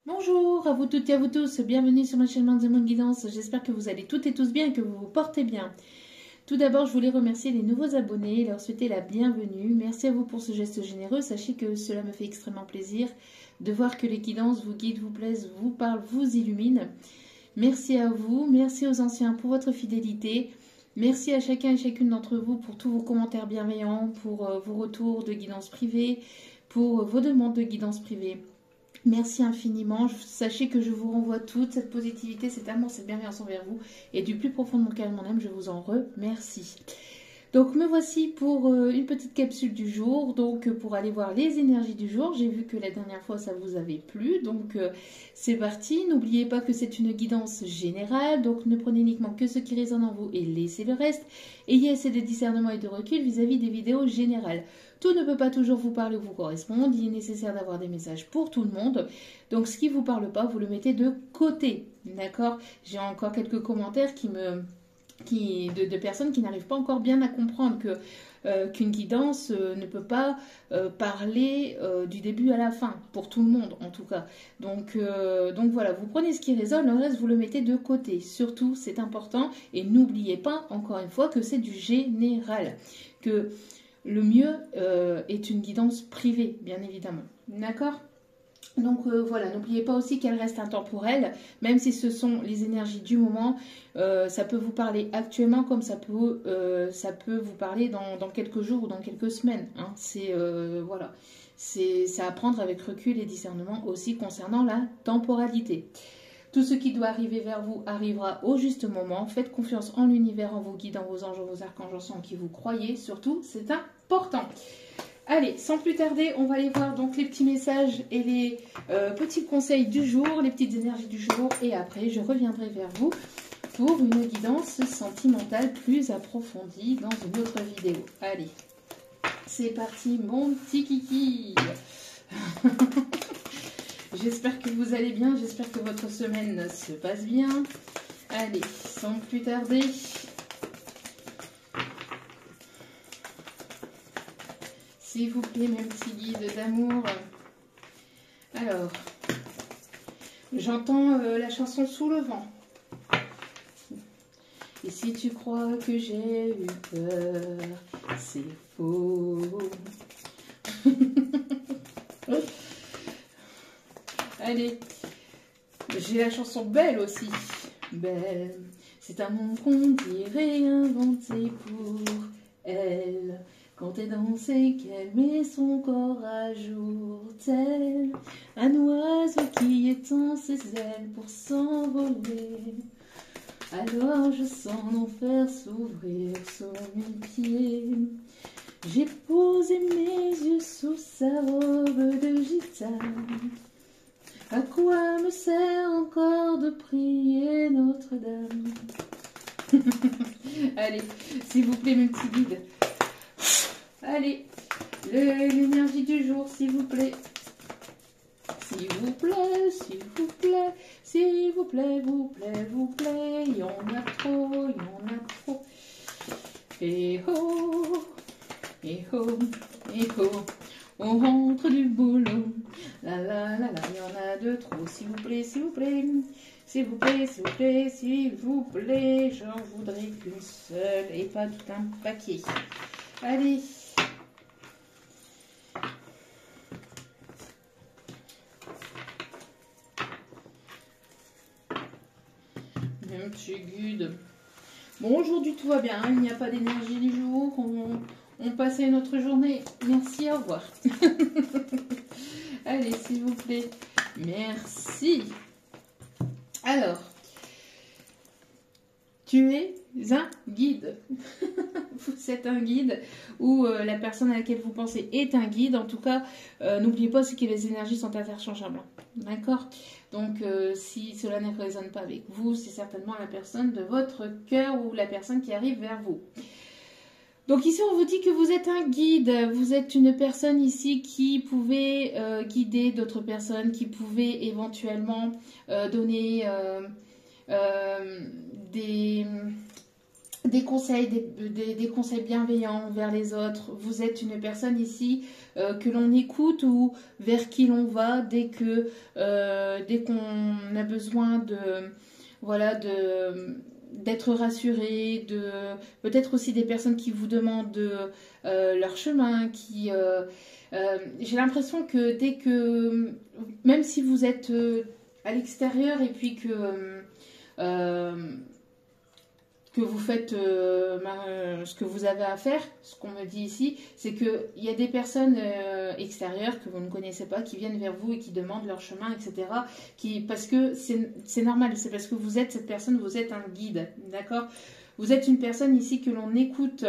Bonjour à vous toutes et à vous tous, bienvenue sur ma chaîne Manzemon Guidance, j'espère que vous allez toutes et tous bien et que vous vous portez bien. Tout d'abord, je voulais remercier les nouveaux abonnés et leur souhaiter la bienvenue. Merci à vous pour ce geste généreux, sachez que cela me fait extrêmement plaisir de voir que les guidances vous guident, vous plaisent, vous parlent, vous illuminent. Merci à vous, merci aux anciens pour votre fidélité. Merci à chacun et chacune d'entre vous pour tous vos commentaires bienveillants, pour vos retours de guidance privée, pour vos demandes de guidance privée. Merci infiniment. Sachez que je vous renvoie toute cette positivité, cet amour, cette bienveillance envers vous. Et du plus profond de mon cœur et de mon âme, je vous en remercie. Donc me voici pour une petite capsule du jour, donc pour aller voir les énergies du jour. J'ai vu que la dernière fois ça vous avait plu, donc c'est parti. N'oubliez pas que c'est une guidance générale, donc ne prenez uniquement que ce qui résonne en vous et laissez le reste. Ayez assez de discernement et de recul vis-à-vis des vidéos générales. Tout ne peut pas toujours vous parler ou vous correspondre, il est nécessaire d'avoir des messages pour tout le monde. Donc ce qui ne vous parle pas, vous le mettez de côté, d'accord? J'ai encore quelques commentaires de personnes qui n'arrivent pas encore bien à comprendre qu'une guidance ne peut pas parler du début à la fin, pour tout le monde en tout cas. Donc voilà, vous prenez ce qui résonne, le reste vous le mettez de côté. Surtout, c'est important, et n'oubliez pas encore une fois que c'est du général, que le mieux est une guidance privée, bien évidemment. D'accord ? Donc voilà, n'oubliez pas aussi qu'elle reste intemporelle, même si ce sont les énergies du moment, ça peut vous parler actuellement comme ça peut vous parler dans quelques jours ou dans quelques semaines. Hein. Voilà, c'est à prendre avec recul et discernement aussi concernant la temporalité. Tout ce qui doit arriver vers vous arrivera au juste moment. Faites confiance en l'univers, en vos guides, en vos anges, en vos archanges, en qui vous croyez. Surtout, c'est important. Allez, sans plus tarder, on va aller voir donc les petits messages et les petits conseils du jour, les petites énergies du jour. Et après, je reviendrai vers vous pour une guidance sentimentale plus approfondie dans une autre vidéo. Allez, c'est parti, mon petit kiki. J'espère que vous allez bien, j'espère que votre semaine se passe bien. Allez, sans plus tarder... S'il vous plaît, mes petits guides d'amour. Alors, j'entends la chanson Sous le vent. Et si tu crois que j'ai eu peur, c'est faux. Allez, j'ai la chanson Belle aussi. Belle, c'est un nom qu'on dirait inventé pour elle. Quand elle danse et qu'elle met son corps à jour, tel un oiseau qui étend ses ailes pour s'envoler. Alors je sens l'enfer s'ouvrir sous mes pieds. J'ai posé mes yeux sous sa robe de gitane. À quoi me sert encore de prier Notre-Dame? Allez, s'il vous plaît, mes petits guides. Allez, l'énergie du jour, s'il vous plaît. S'il vous plaît, s'il vous plaît, s'il vous plaît, vous plaît, vous plaît. Il y en a trop, il y en a trop. Et oh, et oh, et oh. On rentre du boulot. La la la la, il y en a de trop. S'il vous plaît, s'il vous plaît. S'il vous plaît, s'il vous plaît, s'il vous plaît. J'en voudrais qu'une seule et pas tout un paquet. Allez. Un petit guide. Bon, aujourd'hui tout va bien, il n'y a pas d'énergie du jour, on passe à une autre journée. Merci, au revoir. Allez, s'il vous plaît. Merci. Alors, tu es un guide. Vous êtes un guide ou la personne à laquelle vous pensez est un guide. En tout cas, n'oubliez pas aussi que les énergies sont interchangeables. D'accord? Donc, si cela ne résonne pas avec vous, c'est certainement la personne de votre cœur ou la personne qui arrive vers vous. Donc ici, on vous dit que vous êtes un guide. Vous êtes une personne ici qui pouvait guider d'autres personnes, qui pouvait éventuellement donner des conseils bienveillants vers les autres. Vous êtes une personne ici que l'on écoute ou vers qui l'on va dès qu'on a besoin de voilà d'être rassuré, peut-être aussi des personnes qui vous demandent leur chemin, j'ai l'impression que même si vous êtes à l'extérieur et puis euh, que vous faites ce que vous avez à faire, ce qu'on me dit ici, c'est qu'il y a des personnes extérieures que vous ne connaissez pas qui viennent vers vous et qui demandent leur chemin, etc. Parce que c'est normal, c'est parce que vous êtes cette personne, vous êtes un guide, d'accord? Vous êtes une personne ici que l'on écoute.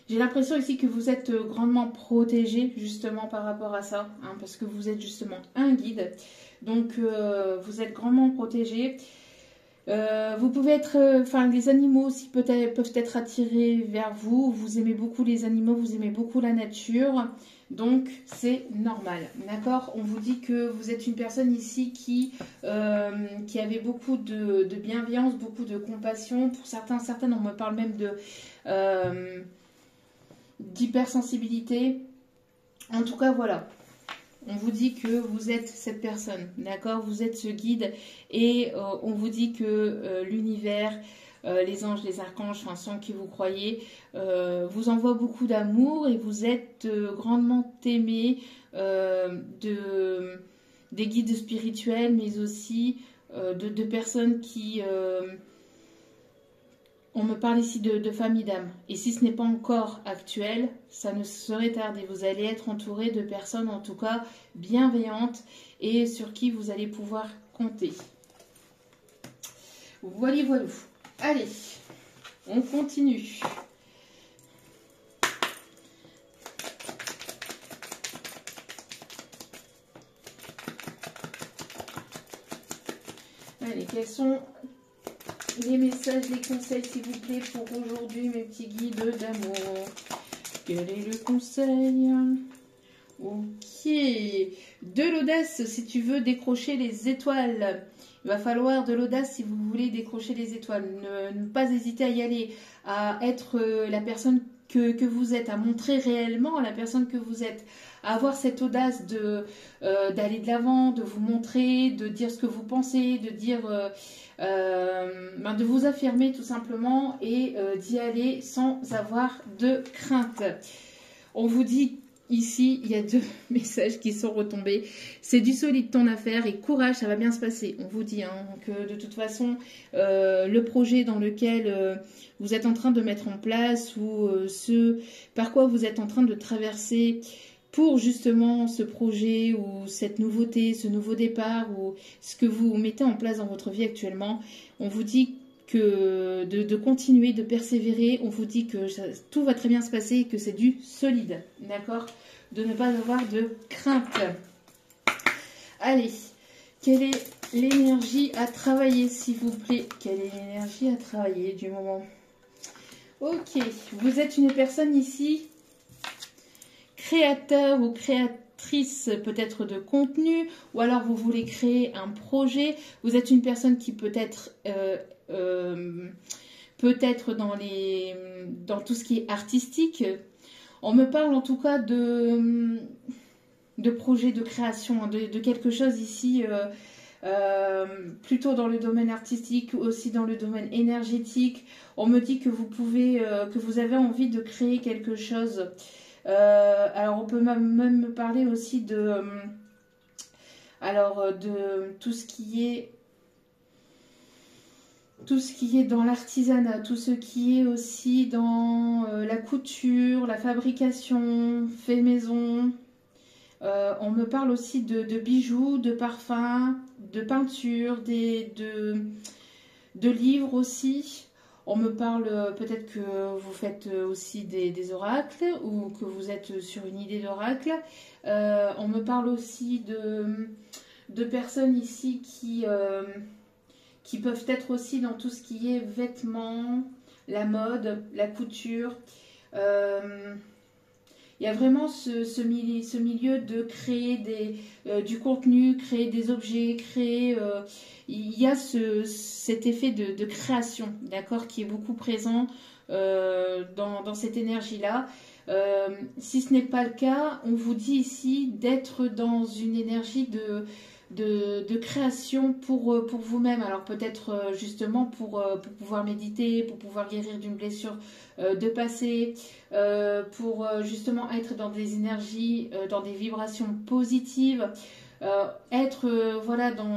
J'ai l'impression ici que vous êtes grandement protégé justement par rapport à ça, hein, parce que vous êtes justement un guide. Donc vous êtes grandement protégé. Vous pouvez être, les animaux aussi peuvent être attirés vers vous. Vous aimez beaucoup les animaux, vous aimez beaucoup la nature, donc c'est normal, d'accord? On vous dit que vous êtes une personne ici qui avait beaucoup de bienveillance, beaucoup de compassion. Pour certaines, on me parle même d'hypersensibilité. En tout cas, voilà. On vous dit que vous êtes cette personne, d'accord? Vous êtes ce guide et on vous dit que l'univers, les anges, les archanges, sans qui vous croyez, vous envoient beaucoup d'amour et vous êtes grandement aimé des guides spirituels, mais aussi de personnes qui... on me parle ici de famille d'âme. Et si ce n'est pas encore actuel, ça ne saurait tarder. Vous allez être entouré de personnes, en tout cas, bienveillantes et sur qui vous allez pouvoir compter. Voilà, voilà. Allez, on continue. Allez, quels sont les messages, les conseils, s'il vous plaît, pour aujourd'hui, mes petits guides d'amour? Quel est le conseil? Ok. De l'audace, si tu veux décrocher les étoiles. Il va falloir de l'audace si vous voulez décrocher les étoiles. Ne pas hésiter à y aller, à être la personne que vous êtes, à montrer réellement la personne que vous êtes, à avoir cette audace d'aller de l'avant, de vous montrer, de dire ce que vous pensez, de dire... de vous affirmer tout simplement et d'y aller sans avoir de crainte. On vous dit ici, il y a 2 messages qui sont retombés. C'est du solide ton affaire et courage, ça va bien se passer. On vous dit que de toute façon, le projet dans lequel vous êtes en train de mettre en place ou ce par quoi vous êtes en train de traverser pour justement ce projet ou cette nouveauté, ce nouveau départ ou ce que vous mettez en place dans votre vie actuellement, on vous dit que de continuer, de persévérer, on vous dit que tout va très bien se passer et que c'est du solide, d'accord? De ne pas avoir de crainte. Allez, quelle est l'énergie à travailler, s'il vous plaît? Quelle est l'énergie à travailler du moment? Ok, vous êtes une personne ici créateur ou créatrice peut-être de contenu, ou alors vous voulez créer un projet, vous êtes une personne qui peut-être dans tout ce qui est artistique. On me parle en tout cas de projet de création, de quelque chose ici, plutôt dans le domaine artistique, aussi dans le domaine énergétique. On me dit que que vous avez envie de créer quelque chose. Alors on peut même me parler aussi de tout ce qui est dans l'artisanat, tout ce qui est aussi dans la couture, la fabrication, fait maison. On me parle aussi de bijoux, de parfums, de peinture, de livres aussi. On me parle peut-être que vous faites aussi des oracles ou que vous êtes sur une idée d'oracle. On me parle aussi de personnes ici qui peuvent être aussi dans tout ce qui est vêtements, la mode, la couture. Il y a vraiment ce milieu de créer du contenu, créer des objets, créer... il y a cet effet de création, d'accord, qui est beaucoup présent dans cette énergie-là. Si ce n'est pas le cas, on vous dit ici d'être dans une énergie de création pour vous-même. Alors peut-être justement pour pouvoir méditer, pour pouvoir guérir d'une blessure de passé, pour justement être dans des énergies, dans des vibrations positives, être voilà dans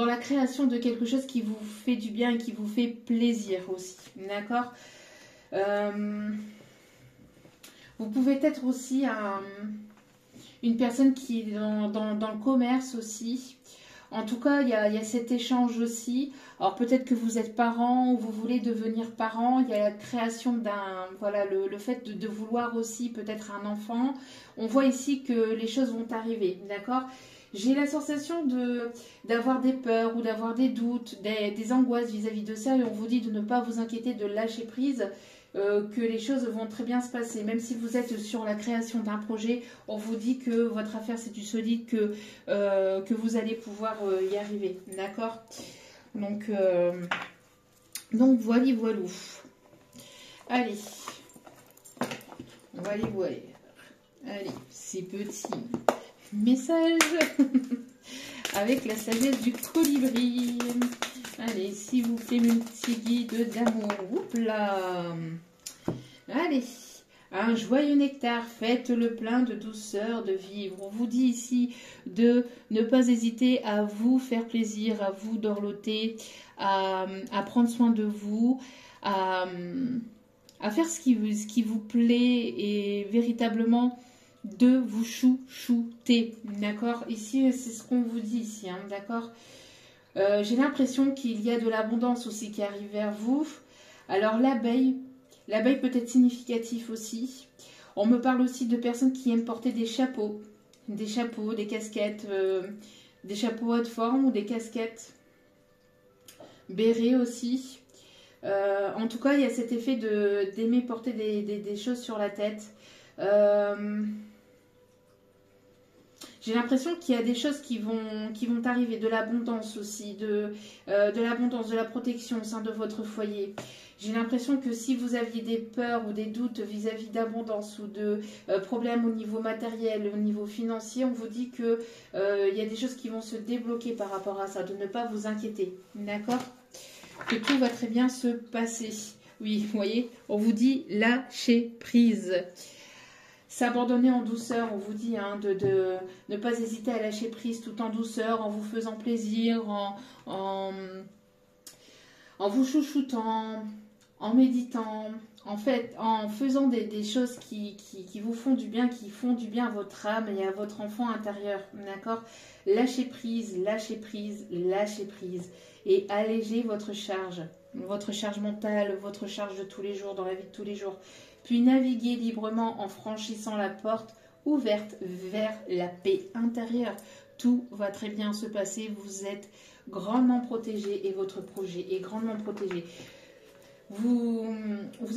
la création de quelque chose qui vous fait du bien et qui vous fait plaisir aussi. D'accord. Vous pouvez être aussi une personne qui est dans le commerce aussi. En tout cas, il y a cet échange aussi. Alors peut-être que vous êtes parent ou vous voulez devenir parent. Il y a la création d'un... Voilà, le fait de vouloir aussi peut-être un enfant. On voit ici que les choses vont arriver, d'accord ? J'ai la sensation d'avoir des peurs ou d'avoir des doutes, des angoisses vis-à-vis de ça. Et on vous dit de ne pas vous inquiéter, de lâcher prise. Que les choses vont très bien se passer. Même si vous êtes sur la création d'un projet, on vous dit que votre affaire c'est du solide, que vous allez pouvoir y arriver. D'accord ? Donc voilà, voilou. Allez. Voilà, voilà. Allez, ces petits messages avec la sagesse du colibri. Allez, s'il vous plaît, mon petit guide d'amour. Oups là. Allez, un joyeux nectar, faites le plein de douceur, de vivre. On vous dit ici de ne pas hésiter à vous faire plaisir, à vous dorloter, à prendre soin de vous, à faire ce qui vous plaît et véritablement de vous chouchouter. D'accord? Ici, c'est ce qu'on vous dit ici, hein, d'accord? J'ai l'impression qu'il y a de l'abondance aussi qui arrive vers vous. Alors l'abeille peut être significatif aussi. On me parle aussi de personnes qui aiment porter des chapeaux, des casquettes, des chapeaux haute forme ou des casquettes, bérets aussi. En tout cas, il y a cet effet d'aimer porter des choses sur la tête. J'ai l'impression qu'il y a des choses qui vont arriver, de l'abondance aussi, de l'abondance, de la protection au sein de votre foyer. J'ai l'impression que si vous aviez des peurs ou des doutes vis-à-vis d'abondance ou de problèmes au niveau matériel, au niveau financier, on vous dit que il y a des choses qui vont se débloquer par rapport à ça, de ne pas vous inquiéter, d'accord ? Que tout va très bien se passer. Oui, vous voyez, on vous dit lâcher prise. S'abandonner en douceur, on vous dit hein, de ne pas hésiter à lâcher prise tout en douceur, en vous faisant plaisir, en vous chouchoutant, en méditant, en fait, en faisant des choses qui vous font du bien, qui font du bien à votre âme et à votre enfant intérieur, d'accord ? Lâchez prise, lâchez prise, lâchez prise et allégez votre charge mentale, votre charge de tous les jours, dans la vie de tous les jours. Puis naviguez librement en franchissant la porte ouverte vers la paix intérieure. Tout va très bien se passer, vous êtes grandement protégé et votre projet est grandement protégé. Vous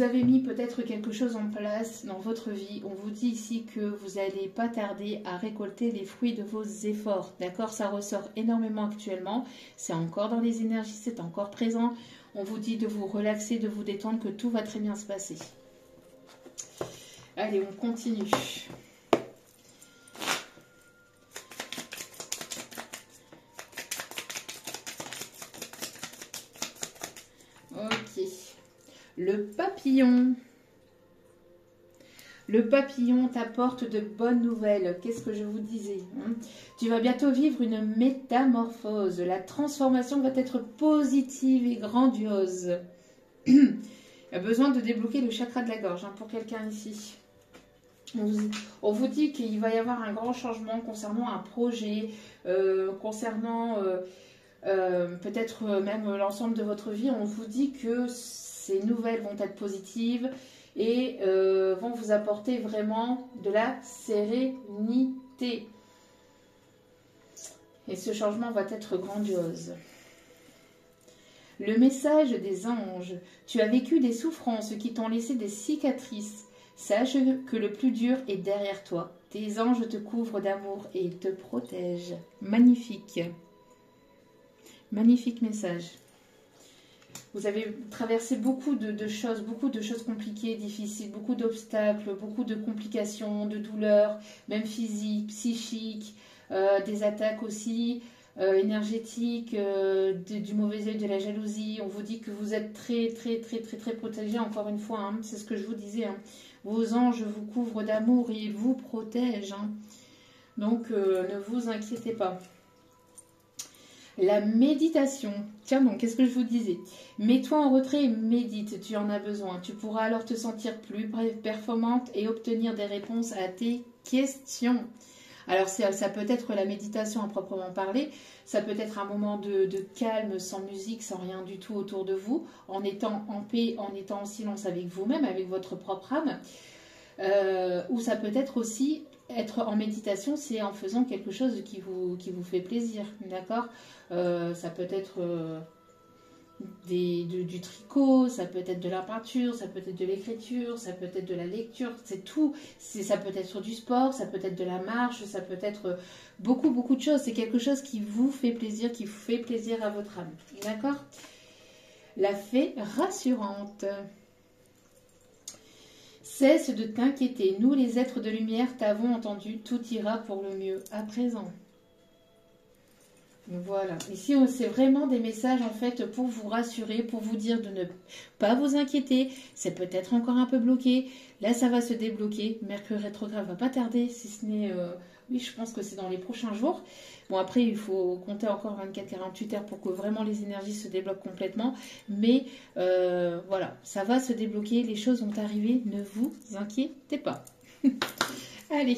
avez mis peut-être quelque chose en place dans votre vie. On vous dit ici que vous n'allez pas tarder à récolter les fruits de vos efforts. D'accord ? Ça ressort énormément actuellement. C'est encore dans les énergies, c'est encore présent. On vous dit de vous relaxer, de vous détendre, que tout va très bien se passer. Allez, on continue. Ok. Le papillon. Le papillon t'apporte de bonnes nouvelles. Qu'est-ce que je vous disais hein ? Tu vas bientôt vivre une métamorphose. La transformation va être positive et grandiose. Il y a besoin de débloquer le chakra de la gorge hein, pour quelqu'un ici. On vous dit qu'il va y avoir un grand changement concernant un projet, concernant peut-être même l'ensemble de votre vie. On vous dit que ces nouvelles vont être positives et vont vous apporter vraiment de la sérénité. Et ce changement va être grandiose. Le message des anges. Tu as vécu des souffrances qui t'ont laissé des cicatrices. Sache que le plus dur est derrière toi. Tes anges te couvrent d'amour et te protègent. Magnifique. Magnifique message. Vous avez traversé beaucoup de choses compliquées, difficiles, beaucoup d'obstacles, beaucoup de complications, de douleurs, même physiques, psychiques, des attaques aussi, énergétiques, du mauvais œil, de la jalousie. On vous dit que vous êtes très protégés, encore une fois, hein, c'est ce que je vous disais. Hein. Vos anges vous couvrent d'amour et ils vous protègent. Hein. Donc, ne vous inquiétez pas. La méditation. Tiens donc, qu'est-ce que je vous disais? Mets-toi en retrait et médite, tu en as besoin. Tu pourras alors te sentir plus performante et obtenir des réponses à tes questions. Alors ça peut être la méditation à proprement parler, ça peut être un moment de calme, sans musique, sans rien du tout autour de vous, en étant en paix, en étant en silence avec vous-même, avec votre propre âme. Ou ça peut être aussi être en méditation, c'est en faisant quelque chose qui vous fait plaisir, d'accord? Ça peut être du tricot, ça peut être de la peinture, ça peut être de l'écriture, ça peut être de la lecture, c'est tout. Ça peut être du sport, ça peut être de la marche, ça peut être beaucoup de choses. C'est quelque chose qui vous fait plaisir, qui fait plaisir à votre âme, d'accord? La fée rassurante. Cesse de t'inquiéter, nous les êtres de lumière t'avons entendu, tout ira pour le mieux à présent. Voilà, ici c'est vraiment des messages en fait pour vous rassurer, pour vous dire de ne pas vous inquiéter, c'est peut-être encore un peu bloqué, là ça va se débloquer, Mercure rétrograde va pas tarder, si ce n'est, oui je pense que c'est dans les prochains jours. Bon après il faut compter encore 24-48 heures pour que vraiment les énergies se débloquent complètement, mais voilà, ça va se débloquer, les choses vont arriver, ne vous inquiétez pas. Allez.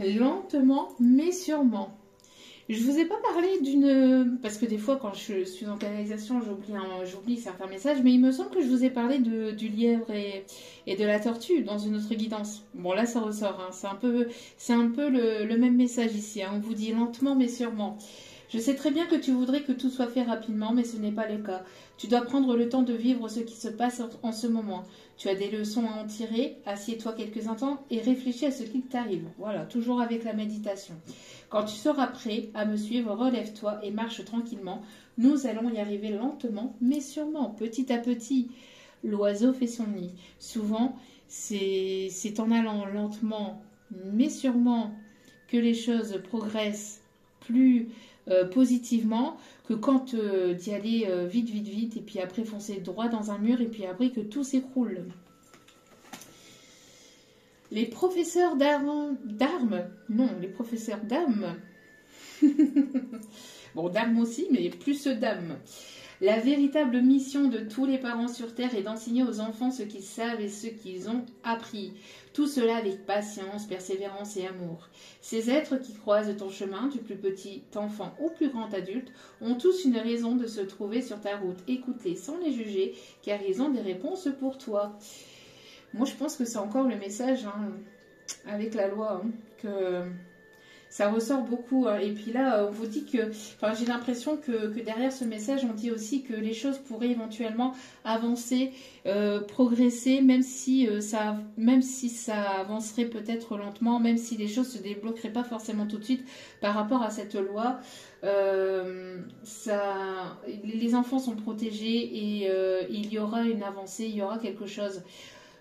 Lentement mais sûrement. Je vous ai pas parlé d'une... Parce que des fois quand je suis en canalisation j'oublie certains messages, mais il me semble que je vous ai parlé du lièvre et de la tortue dans une autre guidance. Bon là ça ressort, hein. C'est un peu le même message ici, hein. On vous dit lentement mais sûrement. Je sais très bien que tu voudrais que tout soit fait rapidement, mais ce n'est pas le cas. Tu dois prendre le temps de vivre ce qui se passe en ce moment. Tu as des leçons à en tirer, assieds-toi quelques instants et réfléchis à ce qui t'arrive. Voilà, toujours avec la méditation. Quand tu seras prêt à me suivre, relève-toi et marche tranquillement. Nous allons y arriver lentement, mais sûrement, petit à petit. L'oiseau fait son nid. Souvent, c'est en allant lentement, mais sûrement, que les choses progressent plus positivement que quand d'y aller vite et puis après foncer droit dans un mur et puis après que tout s'écroule. Les professeurs d'armes, non, les professeurs d'âmes, bon d'armes aussi mais plus d'âmes. La véritable mission de tous les parents sur Terre est d'enseigner aux enfants ce qu'ils savent et ce qu'ils ont appris. Tout cela avec patience, persévérance et amour. Ces êtres qui croisent ton chemin, du plus petit enfant au plus grand adulte, ont tous une raison de se trouver sur ta route. Écoute-les sans les juger, car ils ont des réponses pour toi. Moi, je pense que c'est encore le message, hein, avec la loi, hein, que... Ça ressort beaucoup. Et puis là, on vous dit que... Enfin, j'ai l'impression que derrière ce message, on dit aussi que les choses pourraient éventuellement avancer, progresser, même si ça avancerait peut-être lentement, même si les choses ne se débloqueraient pas forcément tout de suite par rapport à cette loi. Les enfants sont protégés et il y aura une avancée, il y aura quelque chose.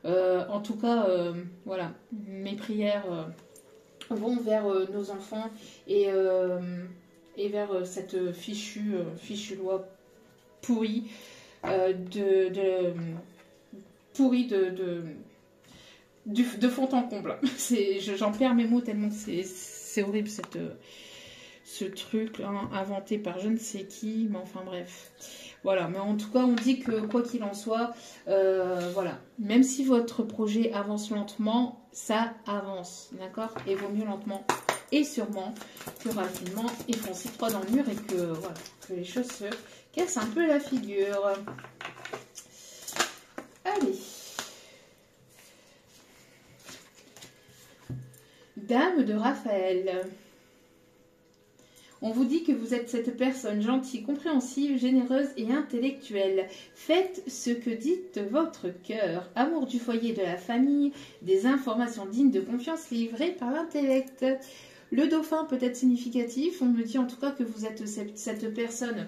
En tout cas, voilà, mes prières... vont vers nos enfants et vers cette fichue loi pourrie de fond en comble. J'en perds mes mots tellement c'est horrible ce truc hein, inventé par je ne sais qui, mais enfin bref. Voilà, mais en tout cas, on dit que quoi qu'il en soit, voilà, même si votre projet avance lentement, ça avance, d'accord? Et vaut mieux lentement et sûrement que rapidement et foncer droit dans le mur et que, voilà, que les choses se cassent un peu la figure. Allez. Dame de Raphaël. On vous dit que vous êtes cette personne gentille, compréhensive, généreuse et intellectuelle. Faites ce que dit votre cœur. Amour du foyer et de la famille, des informations dignes de confiance livrées par l'intellect. Le dauphin peut être significatif. On me dit en tout cas que vous êtes cette personne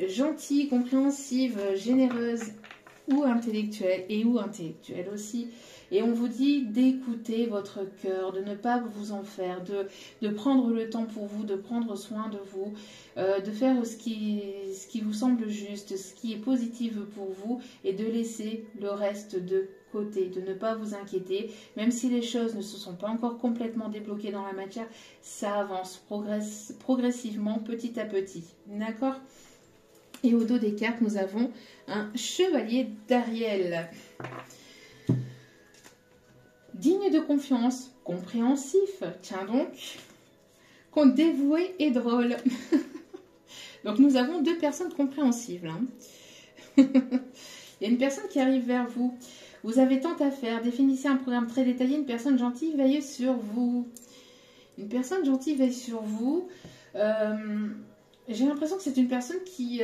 gentille, compréhensive, généreuse ou intellectuelle, et ou intellectuelle aussi. Et on vous dit d'écouter votre cœur, de ne pas vous en faire, de prendre le temps pour vous, de prendre soin de vous, de faire ce qui vous semble juste, ce qui est positif pour vous, et de laisser le reste de côté, de ne pas vous inquiéter. Même si les choses ne se sont pas encore complètement débloquées dans la matière, ça avance progressivement, petit à petit. D'accord ? Et au dos des cartes, nous avons un chevalier d'Ariel. Digne de confiance, compréhensif, tiens donc, dévoué et drôle. Donc nous avons deux personnes compréhensives. Là. Il y a une personne qui arrive vers vous. Vous avez tant à faire. Définissez un programme très détaillé. Une personne gentille veille sur vous. Une personne gentille veille sur vous. J'ai l'impression que c'est une personne qui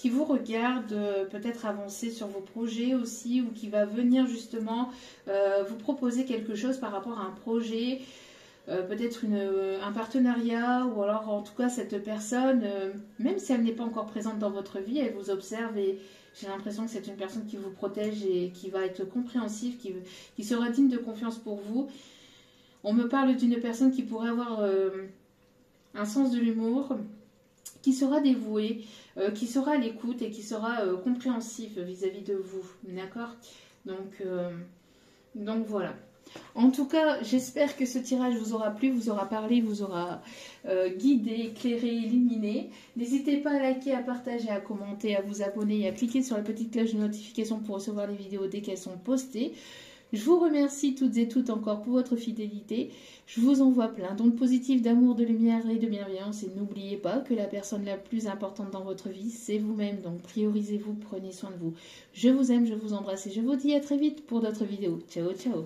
vous regarde peut-être avancer sur vos projets aussi, ou qui va venir justement vous proposer quelque chose par rapport à un projet, peut-être un partenariat, ou alors en tout cas cette personne, même si elle n'est pas encore présente dans votre vie, elle vous observe, et j'ai l'impression que c'est une personne qui vous protège et qui va être compréhensive, qui sera digne de confiance pour vous. On me parle d'une personne qui pourrait avoir un sens de l'humour, qui sera dévoué, qui sera à l'écoute et qui sera compréhensif vis-à-vis de vous, d'accord ? Donc voilà. En tout cas, j'espère que ce tirage vous aura plu, vous aura parlé, vous aura guidé, éclairé, illuminé. N'hésitez pas à liker, à partager, à commenter, à vous abonner et à cliquer sur la petite cloche de notification pour recevoir les vidéos dès qu'elles sont postées. Je vous remercie toutes et toutes encore pour votre fidélité. Je vous envoie plein d'ondes positives, d'amour, de lumière et de bienveillance. Et n'oubliez pas que la personne la plus importante dans votre vie, c'est vous-même. Donc priorisez-vous, prenez soin de vous. Je vous aime, je vous embrasse et je vous dis à très vite pour d'autres vidéos. Ciao, ciao.